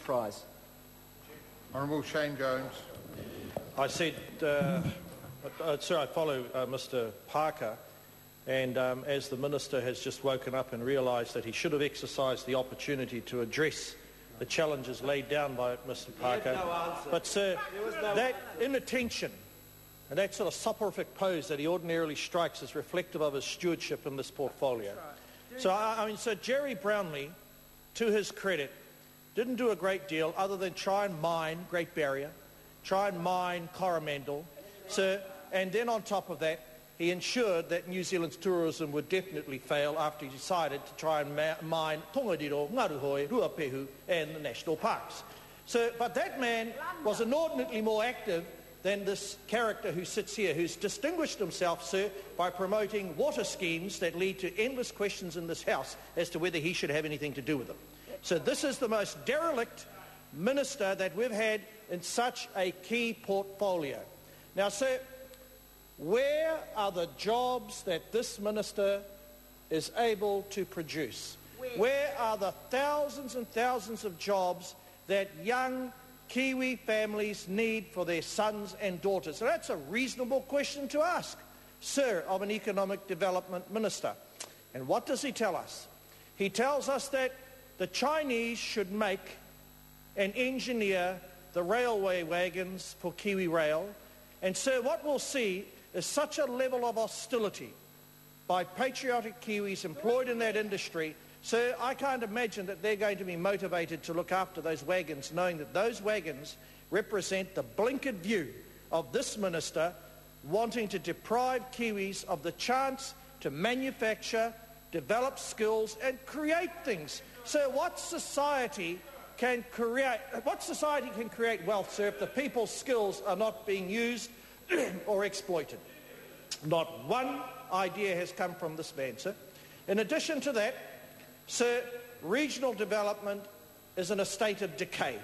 prize. Honourable Shane Jones. I said, sir, I follow Mr Parker, and as the Minister has just woken up and realised that he should have exercised the opportunity to address the challenges laid down by Mr Parker. But, sir, that inattention and that sort of soporific pose that he ordinarily strikes is reflective of his stewardship in this portfolio. So, so Jerry Brownlee, to his credit, didn't do a great deal other than try and mine Great Barrier, try and mine Coromandel, sir, and then on top of that, he ensured that New Zealand's tourism would definitely fail after he decided to try and mine Tongariro, Ngaruhoi, Ruapehu and the national parks. So, but that man was inordinately more active than this character who sits here, who's distinguished himself, sir, by promoting water schemes that lead to endless questions in this House as to whether he should have anything to do with them. So this is the most derelict minister that we've had in such a key portfolio. Now, sir, where are the jobs that this minister is able to produce? Where are the thousands and thousands of jobs that young Kiwi families need for their sons and daughters? So that's a reasonable question to ask, sir, of an economic development minister. And what does he tell us? He tells us that the Chinese should make and engineer the railway wagons for Kiwi Rail. And sir, what we'll see is such a level of hostility by patriotic Kiwis employed in that industry. So I can't imagine that they're going to be motivated to look after those wagons, knowing that those wagons represent the blinkered view of this minister wanting to deprive Kiwis of the chance to manufacture, develop skills and create things. So what society can create wealth, sir, if the people's skills are not being used or exploited? Not one idea has come from this man, sir. In addition to that, sir, regional development is in a state of decay.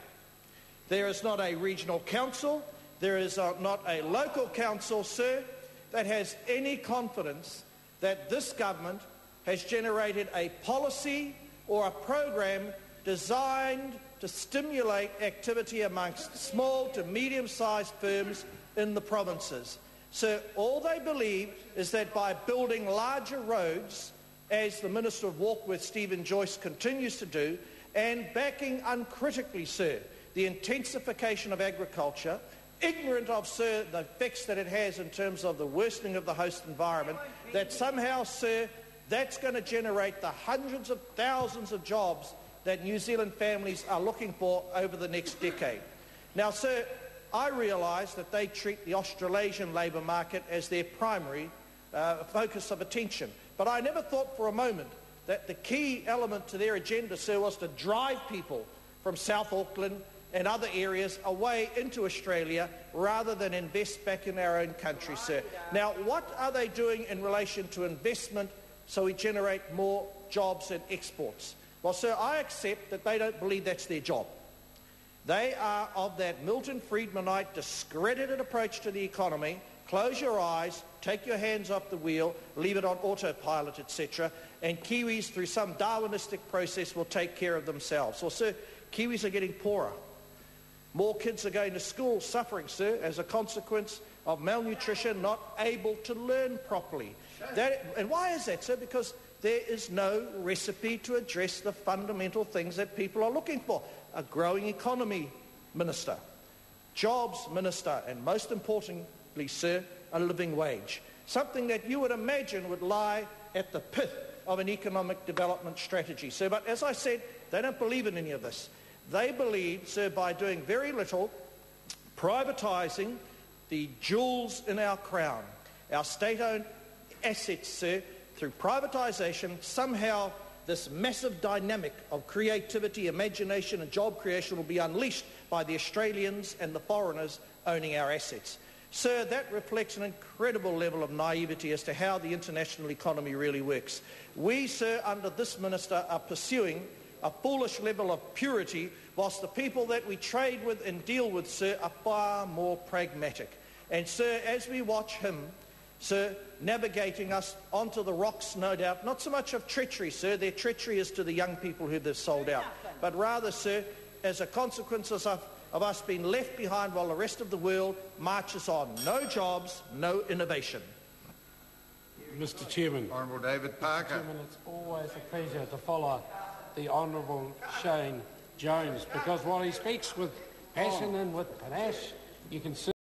There is not a regional council, there is not a local council, sir, that has any confidence that this government has generated a policy or a program designed to stimulate activity amongst small to medium-sized firms in the provinces. So all they believe is that by building larger roads, as the Minister of Warkworth, Stephen Joyce, continues to do, and backing uncritically, sir, the intensification of agriculture, ignorant of, sir, the effects that it has in terms of the worsening of the host environment, that somehow, sir, that's going to generate the hundreds of thousands of jobs that New Zealand families are looking for over the next decade. Now, sir, I realise that they treat the Australasian labour market as their primary focus of attention. But I never thought for a moment that the key element to their agenda, sir, was to drive people from South Auckland and other areas away into Australia rather than invest back in our own country, sir. Now, what are they doing in relation to investment so we generate more jobs and exports? Well, sir, I accept that they don't believe that's their job. They are of that Milton Friedmanite discredited approach to the economy. Close your eyes, take your hands off the wheel, leave it on autopilot, etc., and Kiwis, through some Darwinistic process, will take care of themselves. Well, sir, Kiwis are getting poorer. More kids are going to school suffering, sir, as a consequence of malnutrition, not able to learn properly. And why is that, sir? Because there is no recipe to address the fundamental things that people are looking for. A growing economy, Minister. Jobs, Minister. And most importantly, sir, a living wage. Something that you would imagine would lie at the pith of an economic development strategy, sir. But as I said, they don't believe in any of this. They believe, sir, by doing very little, privatising the jewels in our crown, our state-owned assets, sir, through privatisation, somehow this massive dynamic of creativity, imagination and job creation will be unleashed by the Australians and the foreigners owning our assets. Sir, that reflects an incredible level of naivety as to how the international economy really works. We, sir, under this minister are pursuing a foolish level of purity, whilst the people that we trade with and deal with, sir, are far more pragmatic. And, sir, as we watch him, sir, navigating us onto the rocks, no doubt, not so much of treachery, sir, their treachery is to the young people who they've sold out, but rather, sir, as a consequence of us being left behind while the rest of the world marches on. No jobs, no innovation. Mr. Chairman. Honourable David Parker. Chairman, it's always a pleasure to follow the Honourable Shane Jones, because while he speaks with passion and with panache, you can see